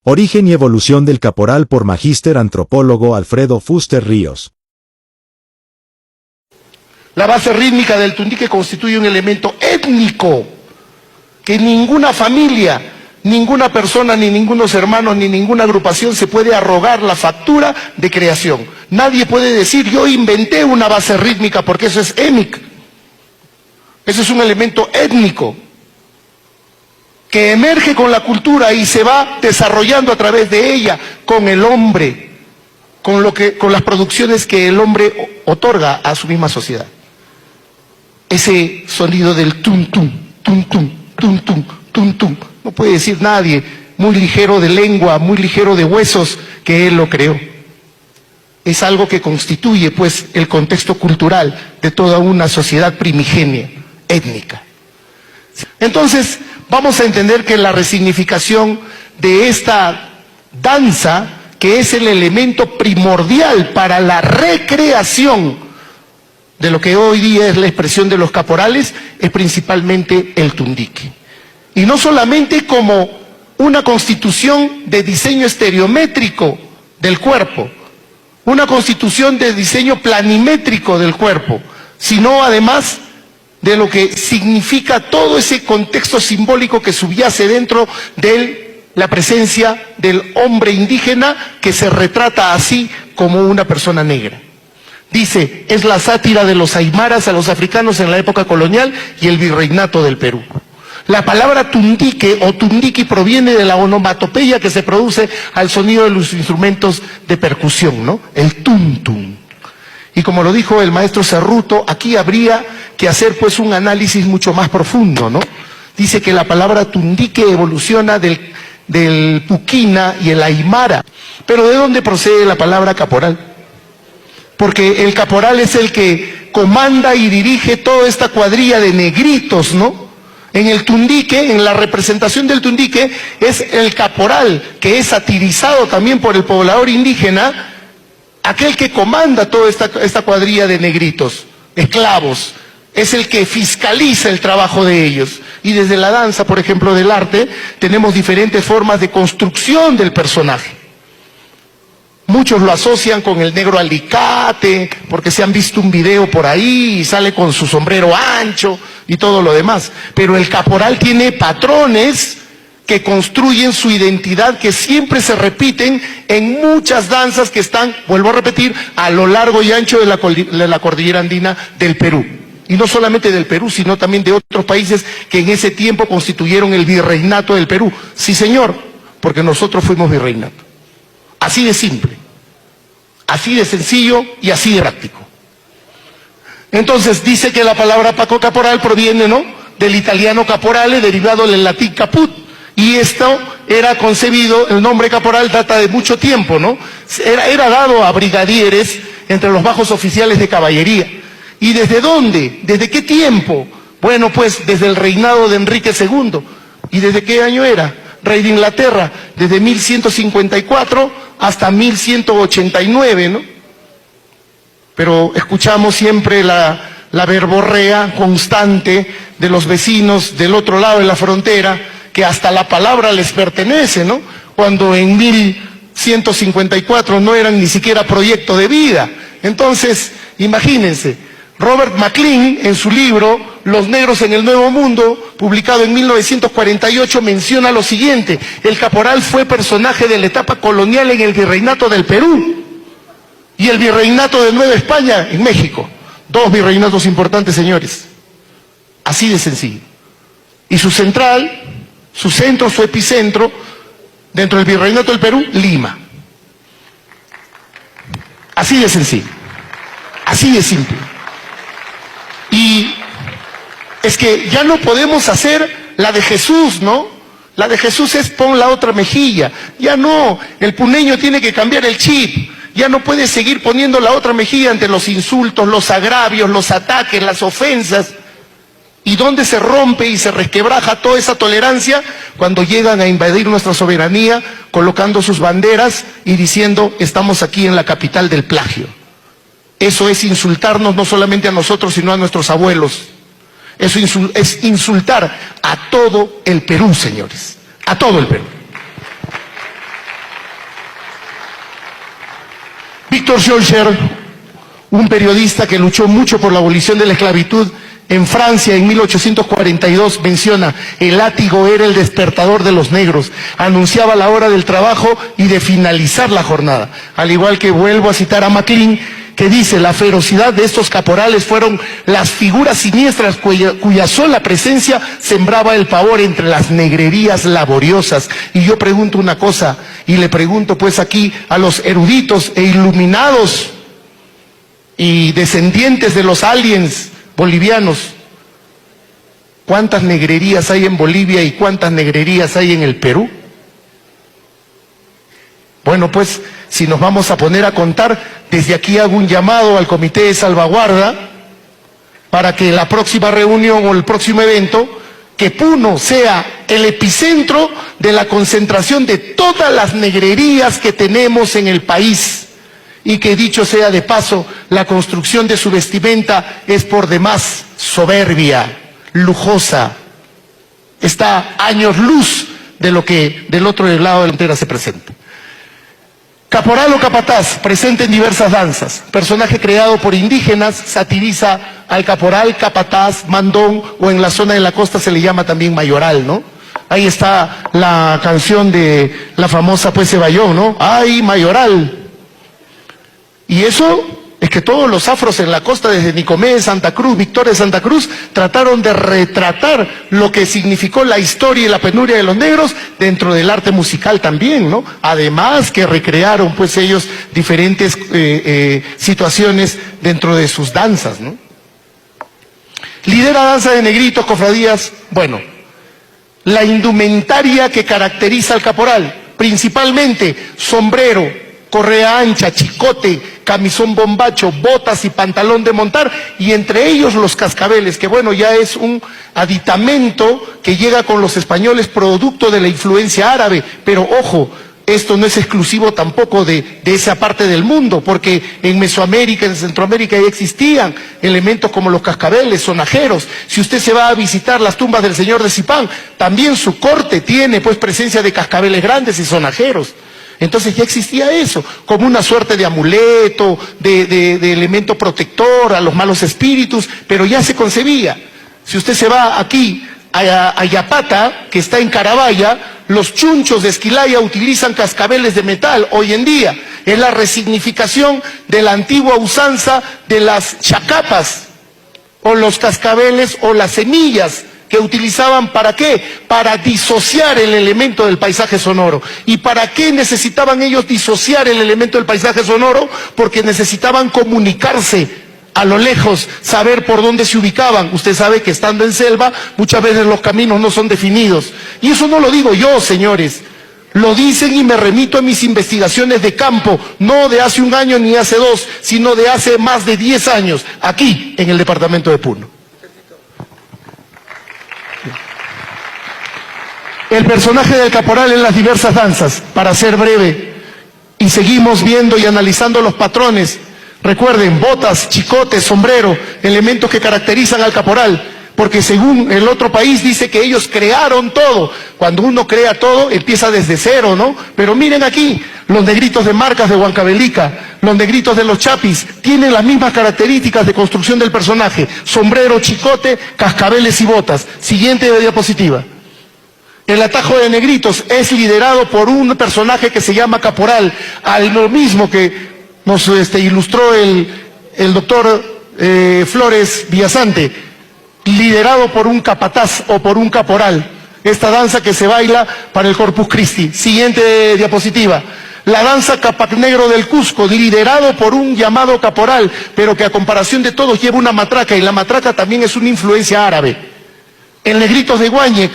Origen y evolución del caporal por magíster antropólogo Alfredo Fuster Ríos. La base rítmica del tundique constituye un elemento étnico que ninguna familia, ninguna persona, ni ningunos hermanos, ni ninguna agrupación se puede arrogar la factura de creación. Nadie puede decir, yo inventé una base rítmica, porque eso es étnico. Eso es un elemento étnico que emerge con la cultura y se va desarrollando a través de ella con el hombre, con las producciones que el hombre otorga a su misma sociedad. Ese sonido del tum tum, tum tum, tum tum, tum tum, no puede decir nadie, muy ligero de lengua, muy ligero de huesos, que él lo creó. Es algo que constituye, pues, el contexto cultural de toda una sociedad primigenia, étnica. Entonces, vamos a entender que la resignificación de esta danza, que es el elemento primordial para la recreación de lo que hoy día es la expresión de los caporales, es principalmente el tundique. Y no solamente como una constitución de diseño estereométrico del cuerpo, una constitución de diseño planimétrico del cuerpo, sino además de lo que significa todo ese contexto simbólico que subyace dentro de la presencia del hombre indígena, que se retrata así como una persona negra. Dice, es la sátira de los aymaras a los africanos en la época colonial y el virreinato del Perú. La palabra tundique o tundiqui proviene de la onomatopeya que se produce al sonido de los instrumentos de percusión, ¿no? El tum tum. Y como lo dijo el maestro Cerruto, aquí habría que hacer pues un análisis mucho más profundo, ¿no? Dice que la palabra tundique evoluciona del puquina y el aymara. Pero ¿de dónde procede la palabra caporal? Porque el caporal es el que comanda y dirige toda esta cuadrilla de negritos, ¿no? En el tundique, en la representación del tundique, es el caporal, que es satirizado también por el poblador indígena, aquel que comanda toda esta cuadrilla de negritos, esclavos, es el que fiscaliza el trabajo de ellos. Y desde la danza, por ejemplo, del arte, tenemos diferentes formas de construcción del personaje. Muchos lo asocian con el negro alicate, porque se han visto un video por ahí y sale con su sombrero ancho y todo lo demás. Pero el caporal tiene patrones que construyen su identidad, que siempre se repiten en muchas danzas que están, vuelvo a repetir, a lo largo y ancho de la cordillera andina del Perú. Y no solamente del Perú, sino también de otros países que en ese tiempo constituyeron el virreinato del Perú. Sí, señor, porque nosotros fuimos virreinato. Así de simple, así de sencillo y así de práctico. Entonces dice que la palabra caporal proviene, ¿no?, del italiano caporale, derivado del latín caput. Y esto era concebido, el nombre caporal data de mucho tiempo, ¿no? Era dado a brigadieres entre los bajos oficiales de caballería. ¿Y desde dónde? ¿Desde qué tiempo? Bueno, pues desde el reinado de Enrique II. ¿Y desde qué año era? Rey de Inglaterra, desde 1154 hasta 1189, ¿no? Pero escuchamos siempre la verborrea constante de los vecinos del otro lado de la frontera, que hasta la palabra les pertenece, ¿no? Cuando en 1154 no eran ni siquiera proyecto de vida. Entonces, imagínense, Robert McLean, en su libro Los negros en el Nuevo Mundo, publicado en 1948, menciona lo siguiente: el caporal fue personaje de la etapa colonial en el virreinato del Perú y el virreinato de Nueva España en México. Dos virreinatos importantes, señores. Así de sencillo. Y su central, su centro, su epicentro, dentro del virreinato del Perú, Lima. Así de sencillo. Así de simple. Y es que ya no podemos hacer la de Jesús, ¿no? La de Jesús es pon la otra mejilla. Ya no, el puneño tiene que cambiar el chip. Ya no puede seguir poniendo la otra mejilla ante los insultos, los agravios, los ataques, las ofensas. ¿Y dónde se rompe y se resquebraja toda esa tolerancia? Cuando llegan a invadir nuestra soberanía, colocando sus banderas y diciendo, estamos aquí en la capital del plagio. Eso es insultarnos no solamente a nosotros, sino a nuestros abuelos. Eso es insultar a todo el Perú, señores. A todo el Perú. Víctor Schœlcher, un periodista que luchó mucho por la abolición de la esclavitud en Francia en 1842, menciona: el látigo era el despertador de los negros, anunciaba la hora del trabajo y de finalizar la jornada. Al igual que vuelvo a citar a Maclean, que dice: la ferocidad de estos caporales fueron las figuras siniestras cuya sola presencia sembraba el pavor entre las negrerías laboriosas. Y yo pregunto una cosa, y le pregunto pues aquí a los eruditos e iluminados y descendientes de los aliens bolivianos: ¿cuántas negrerías hay en Bolivia y cuántas negrerías hay en el Perú? Bueno, pues si nos vamos a poner a contar, desde aquí hago un llamado al Comité de Salvaguarda para que la próxima reunión o el próximo evento, que Puno sea el epicentro de la concentración de todas las negrerías que tenemos en el país. Y que, dicho sea de paso, la construcción de su vestimenta es por demás soberbia, lujosa. Está a años luz de lo que del otro lado de la frontera se presenta. Caporal o capataz, presente en diversas danzas. Personaje creado por indígenas, satiriza al caporal, capataz, mandón, o en la zona de la costa se le llama también mayoral, ¿no? Ahí está la canción de la famosa pues Cebayón, ¿no? ¡Ay, mayoral! Y eso es que todos los afros en la costa, desde Nicomé, Santa Cruz, Victoria de Santa Cruz, trataron de retratar lo que significó la historia y la penuria de los negros dentro del arte musical también, ¿no? Además que recrearon pues ellos diferentes situaciones dentro de sus danzas, ¿no? Lidera danza de negritos, cofradías. Bueno, la indumentaria que caracteriza al caporal, principalmente sombrero, correa ancha, chicote, camisón bombacho, botas y pantalón de montar, y entre ellos los cascabeles, que bueno, ya es un aditamento que llega con los españoles producto de la influencia árabe. Pero ojo, esto no es exclusivo tampoco de esa parte del mundo, porque en Mesoamérica, en Centroamérica ya existían elementos como los cascabeles, sonajeros. Si usted se va a visitar las tumbas del señor de Zipán, también su corte tiene pues presencia de cascabeles grandes y sonajeros. Entonces ya existía eso, como una suerte de amuleto, de elemento protector a los malos espíritus, pero ya se concebía. Si usted se va aquí a Yapata, que está en Carabaya, los chunchos de Esquilaya utilizan cascabeles de metal hoy en día. Es la resignificación de la antigua usanza de las chacapas, o los cascabeles o las semillas, que utilizaban ¿para qué? Para disociar el elemento del paisaje sonoro. ¿Y para qué necesitaban ellos disociar el elemento del paisaje sonoro? Porque necesitaban comunicarse a lo lejos, saber por dónde se ubicaban. Usted sabe que estando en selva, muchas veces los caminos no son definidos. Y eso no lo digo yo, señores. Lo dicen y me remito a mis investigaciones de campo, no de hace un año ni hace dos, sino de hace más de 10 años, aquí en el departamento de Puno. El personaje del caporal en las diversas danzas, para ser breve, y seguimos viendo y analizando los patrones. Recuerden, botas, chicotes, sombrero, elementos que caracterizan al caporal, porque según el otro país dice que ellos crearon todo. Cuando uno crea todo, empieza desde cero, ¿no? Pero miren aquí, los negritos de Marcas de Huancavelica, los negritos de los Chapis, tienen las mismas características de construcción del personaje: sombrero, chicote, cascabeles y botas. Siguiente diapositiva. El atajo de negritos es liderado por un personaje que se llama caporal, al lo mismo que nos ilustró el doctor Flores Villasante, liderado por un capataz o por un caporal. Esta danza que se baila para el Corpus Christi. Siguiente diapositiva. La danza Capac Negro del Cusco, liderado por un llamado caporal, pero que a comparación de todos lleva una matraca, y la matraca también es una influencia árabe. El Negritos de Guáñez,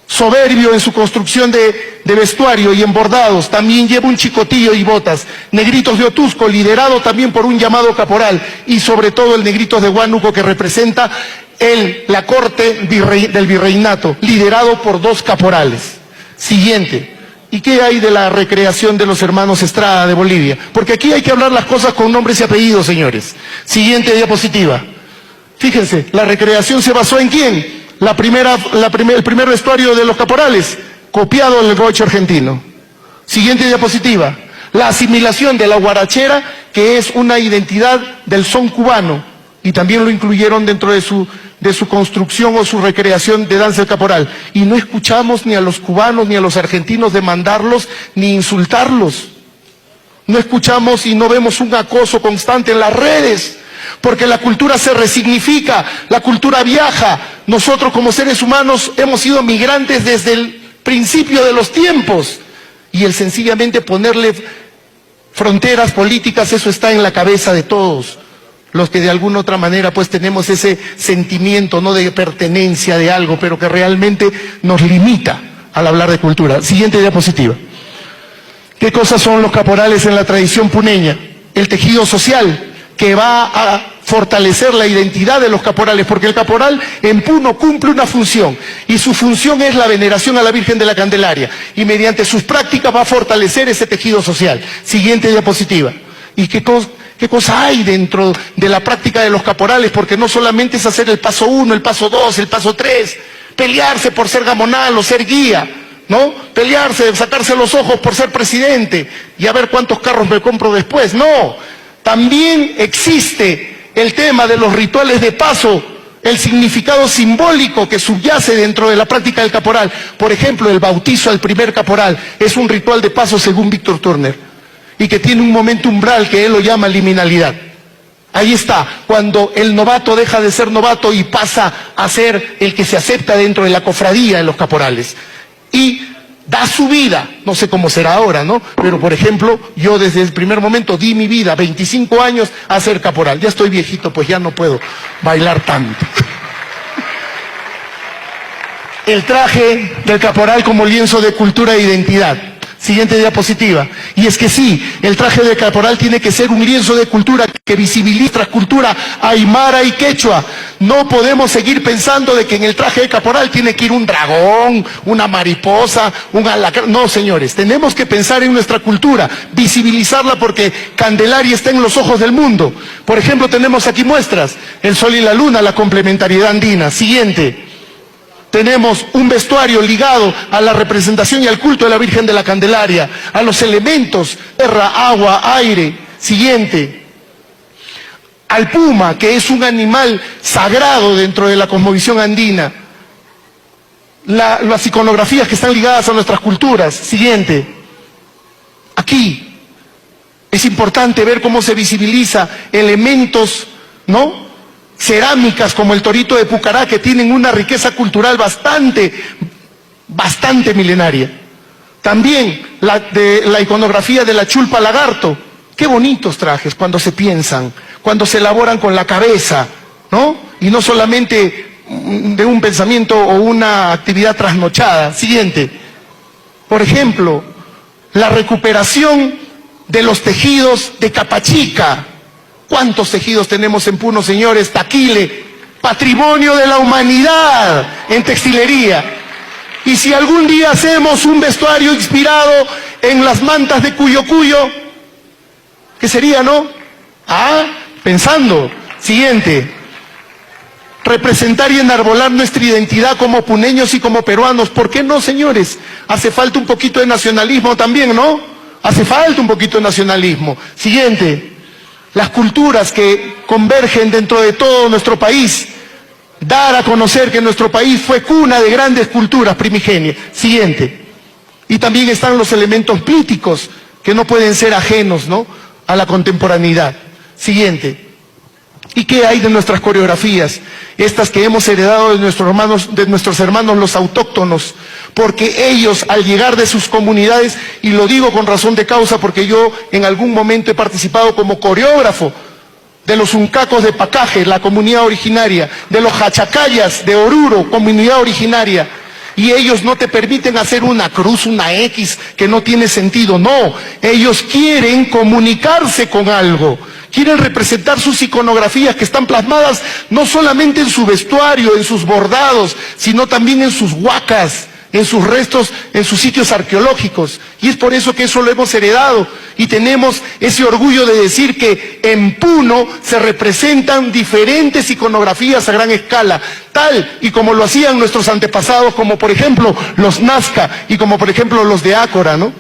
soberbio en su construcción de vestuario y en bordados, también lleva un chicotillo y botas. Negritos de Otusco, liderado también por un llamado caporal, y sobre todo el Negritos de Huánuco, que representa la corte del virreinato, liderado por 2 caporales. Siguiente. ¿Y qué hay de la recreación de los hermanos Estrada de Bolivia? Porque aquí hay que hablar las cosas con nombres y apellidos, señores. Siguiente diapositiva. Fíjense, la recreación se basó ¿en quién? El primer vestuario de los caporales, copiado del gaucho argentino. Siguiente diapositiva. La asimilación de la guarachera, que es una identidad del son cubano, y también lo incluyeron dentro de su construcción o su recreación de danza del caporal. Y no escuchamos ni a los cubanos ni a los argentinos demandarlos ni insultarlos. No escuchamos y no vemos un acoso constante en las redes, porque la cultura se resignifica, la cultura viaja. Nosotros como seres humanos hemos sido migrantes desde el principio de los tiempos, y el sencillamente ponerle fronteras políticas, eso está en la cabeza de todos los que de alguna otra manera pues tenemos ese sentimiento, no de pertenencia de algo, pero que realmente nos limita al hablar de cultura. Siguiente diapositiva. ¿Qué cosas son los caporales en la tradición puneña? El tejido social que va a fortalecer la identidad de los caporales, porque el caporal en Puno cumple una función, y su función es la veneración a la Virgen de la Candelaria, y mediante sus prácticas va a fortalecer ese tejido social. Siguiente diapositiva. ¿Y qué cosa hay dentro de la práctica de los caporales? Porque no solamente es hacer el paso 1, el paso 2, el paso 3, pelearse por ser gamonal o ser guía, ¿no? Pelearse, sacarse los ojos por ser presidente y a ver cuántos carros me compro después. No, también existe el tema de los rituales de paso, el significado simbólico que subyace dentro de la práctica del caporal. Por ejemplo, el bautizo al primer caporal es un ritual de paso según Víctor Turner, y que tiene un momento umbral que él lo llama liminalidad. Ahí está, cuando el novato deja de ser novato y pasa a ser el que se acepta dentro de la cofradía de los caporales. Y da su vida, no sé cómo será ahora, ¿no? Pero por ejemplo, yo desde el primer momento di mi vida, 25 años, a ser caporal. Ya estoy viejito, pues ya no puedo bailar tanto. El traje del caporal como lienzo de cultura e identidad. Siguiente diapositiva. Y es que sí, el traje de caporal tiene que ser un lienzo de cultura que visibilice nuestra cultura aymara y quechua. No podemos seguir pensando de que en el traje de caporal tiene que ir un dragón, una mariposa, un alacrán. No, señores, tenemos que pensar en nuestra cultura, visibilizarla, porque Candelaria está en los ojos del mundo. Por ejemplo, tenemos aquí muestras, el sol y la luna, la complementariedad andina. Siguiente. Tenemos un vestuario ligado a la representación y al culto de la Virgen de la Candelaria, a los elementos, tierra, agua, aire. Siguiente. Al puma, que es un animal sagrado dentro de la cosmovisión andina. Las iconografías que están ligadas a nuestras culturas. Siguiente. Aquí es importante ver cómo se visibiliza elementos, ¿no?, cerámicas como el torito de Pucará, que tienen una riqueza cultural bastante milenaria. También la iconografía de la chulpa lagarto. Qué bonitos trajes cuando se piensan, cuando se elaboran con la cabeza, ¿no? Y no solamente de un pensamiento o una actividad trasnochada. Siguiente. Por ejemplo, la recuperación de los tejidos de Capachica. ¿Cuántos tejidos tenemos en Puno, señores? Taquile, patrimonio de la humanidad en textilería. Y si algún día hacemos un vestuario inspirado en las mantas de Cuyo Cuyo, ¿qué sería, no? Pensando. Siguiente. Representar y enarbolar nuestra identidad como puneños y como peruanos. ¿Por qué no, señores? Hace falta un poquito de nacionalismo también, ¿no? Hace falta un poquito de nacionalismo. Siguiente. Las culturas que convergen dentro de todo nuestro país. Dar a conocer que nuestro país fue cuna de grandes culturas primigenias. Siguiente. Y también están los elementos plíticos que no pueden ser ajenos, ¿no?, a la contemporaneidad. Siguiente. ¿Y qué hay de nuestras coreografías? Estas que hemos heredado de nuestros hermanos los autóctonos, porque ellos al llegar de sus comunidades, y lo digo con razón de causa porque yo en algún momento he participado como coreógrafo de los Uncacos de Pacaje, la comunidad originaria, de los Hachacayas de Oruro, comunidad originaria, y ellos no te permiten hacer una cruz, una X, que no tiene sentido. No, ellos quieren comunicarse con algo. Quieren representar sus iconografías que están plasmadas no solamente en su vestuario, en sus bordados, sino también en sus huacas, en sus restos, en sus sitios arqueológicos. Y es por eso que eso lo hemos heredado. Y tenemos ese orgullo de decir que en Puno se representan diferentes iconografías a gran escala, tal y como lo hacían nuestros antepasados, como por ejemplo los Nazca y como por ejemplo los de Ácora, ¿no?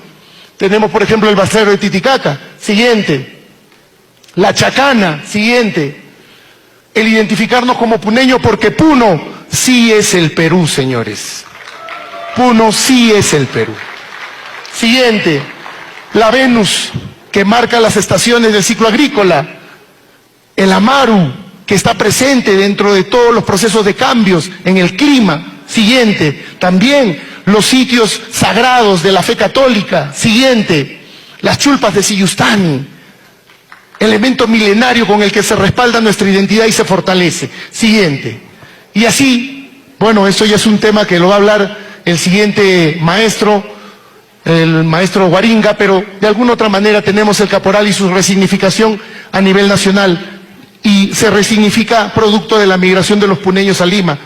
Tenemos, por ejemplo, el basurero de Titicaca. Siguiente. La Chacana. Siguiente. El identificarnos como puneño, porque Puno sí es el Perú, señores. Puno sí es el Perú. Siguiente. La Venus, que marca las estaciones del ciclo agrícola. El Amaru, que está presente dentro de todos los procesos de cambios en el clima. Siguiente. También los sitios sagrados de la fe católica. Siguiente. Las chulpas de Siyustani, elemento milenario con el que se respalda nuestra identidad y se fortalece. Siguiente. Y así, bueno, esto ya es un tema que lo va a hablar el siguiente maestro, el maestro Guaringa, pero de alguna otra manera tenemos el caporal y su resignificación a nivel nacional, y se resignifica producto de la migración de los puneños a Lima.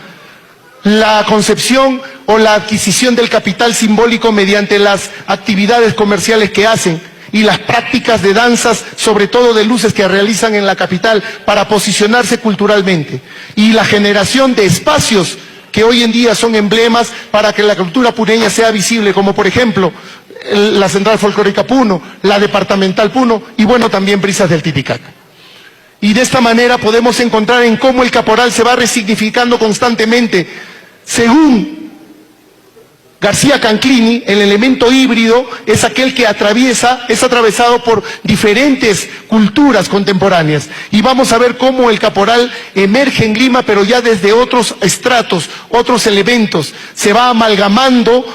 La concepción o la adquisición del capital simbólico mediante las actividades comerciales que hacen y las prácticas de danzas, sobre todo de luces, que realizan en la capital para posicionarse culturalmente, y la generación de espacios que hoy en día son emblemas para que la cultura puneña sea visible, como por ejemplo la Central Folclórica Puno, la Departamental Puno y bueno, también Brisas del Titicaca. Y de esta manera podemos encontrar en cómo el caporal se va resignificando constantemente. Según García Canclini, el elemento híbrido es aquel que es atravesado por diferentes culturas contemporáneas. Y vamos a ver cómo el caporal emerge en Lima, pero ya desde otros estratos, otros elementos. Se va amalgamando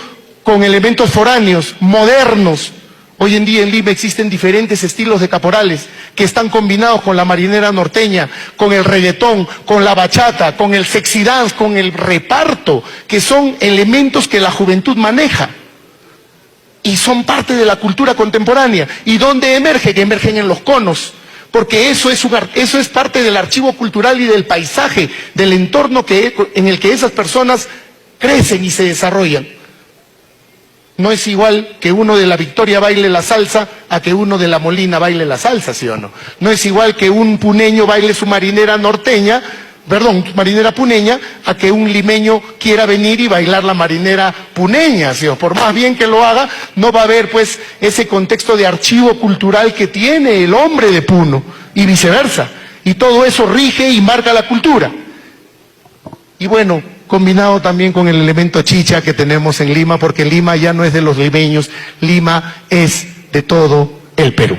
con elementos foráneos, modernos. Hoy en día en Lima existen diferentes estilos de caporales que están combinados con la marinera norteña, con el reggaetón, con la bachata, con el sexy dance, con el reparto, que son elementos que la juventud maneja y son parte de la cultura contemporánea. ¿Y dónde emerge? Que emergen en los conos, porque eso es parte del archivo cultural y del paisaje, del entorno en el que esas personas crecen y se desarrollan. No es igual que uno de la Victoria baile la salsa a que uno de la Molina baile la salsa, ¿sí o no? No es igual que un puneño baile su marinera puneña, a que un limeño quiera venir y bailar la marinera puneña, ¿sí o no? Por más bien que lo haga, no va a haber pues ese contexto de archivo cultural que tiene el hombre de Puno y viceversa. Y todo eso rige y marca la cultura. Y bueno, combinado también con el elemento chicha que tenemos en Lima, porque Lima ya no es de los limeños, Lima es de todo el Perú.